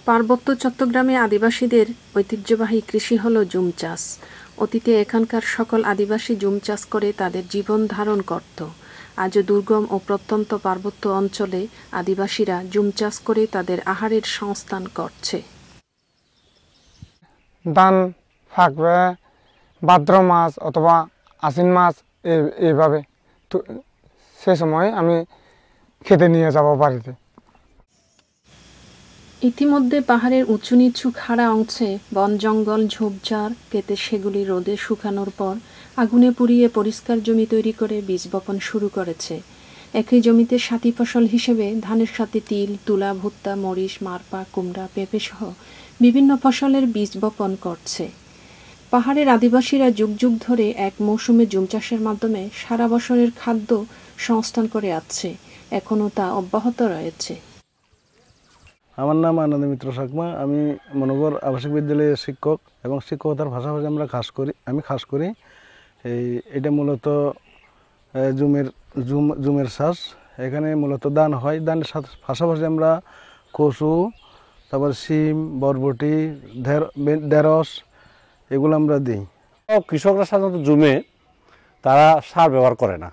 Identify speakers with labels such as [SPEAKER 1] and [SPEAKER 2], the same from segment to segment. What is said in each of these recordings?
[SPEAKER 1] পার্বত্য চট্টগ্রামে আদিবাসীদের ঐতিহ্যবাহী কৃষি হল জুম চাষ। অতীতে এখানকার সকল আদিবাসী জুম চাষ করে তাদের জীবন ধারণ করত। আজও দুর্গম ও প্রত্যন্ত পার্বত্য অঞ্চলে আদিবাসীরা জুম চাষ করে তাদের আহারের সংস্থান করছে।
[SPEAKER 2] ধান ফাঁকবে ভাদ্র মাস অথবা আশ্বিন মাস এইভাবে, তো সে সময় আমি খেতে নিয়ে যাব বাড়িতে।
[SPEAKER 1] ইতিমধ্যে পাহাড়ের উঁচু নিচু খাড়া অংশে বন জঙ্গল ঝোপঝাড় কেটে সেগুলি রোদে শুকানোর পর আগুনে পুড়িয়ে পরিষ্কার জমি তৈরি করে বীজ বপন শুরু করেছে। একই জমিতে সাথী ফসল হিসেবে ধানের সাথে তিল, তুলা, ভুট্টা, মরিচ, মারপা, কুমড়া, পেঁপে সহ বিভিন্ন ফসলের বীজ বপন করছে। পাহাড়ের আদিবাসীরা যুগ যুগ ধরে এক মৌসুমে জুম চাষের মাধ্যমে সারা বছরের খাদ্য সংস্থান করে আসছে। এখনও তা অব্যাহত রয়েছে।
[SPEAKER 3] আমার নাম আনন্দ মিত্র সাকমা। আমি মনোবর আবাসিক বিদ্যালয়ের শিক্ষক এবং শিক্ষকতার পাশাপাশি আমি খাস করি এটা মূলত জুমের চাষ। এখানে মূলত ধান হয়, ধানের পাশাপাশি আমরা কচু, তারপর শিম, বরবটি, ঢেঁড়স এগুলো আমরা দিই।
[SPEAKER 4] কৃষকরা সাধারণত জুমে তারা সার ব্যবহার করে না।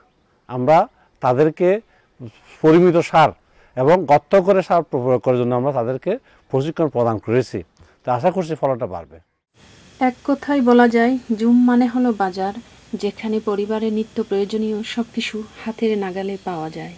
[SPEAKER 4] আমরা তাদেরকে পরিমিত সার এবং গর্ত করে সার প্রয়োগ করার জন্য আমরা তাদেরকে প্রশিক্ষণ প্রদান করেছি। তো আশা করছি ফলনটা বাড়বে।
[SPEAKER 1] এক কথায় বলা যায়, জুম মানে হলো বাজার, যেখানে পরিবারের নিত্য প্রয়োজনীয় সবকিছু হাতের নাগালে পাওয়া যায়।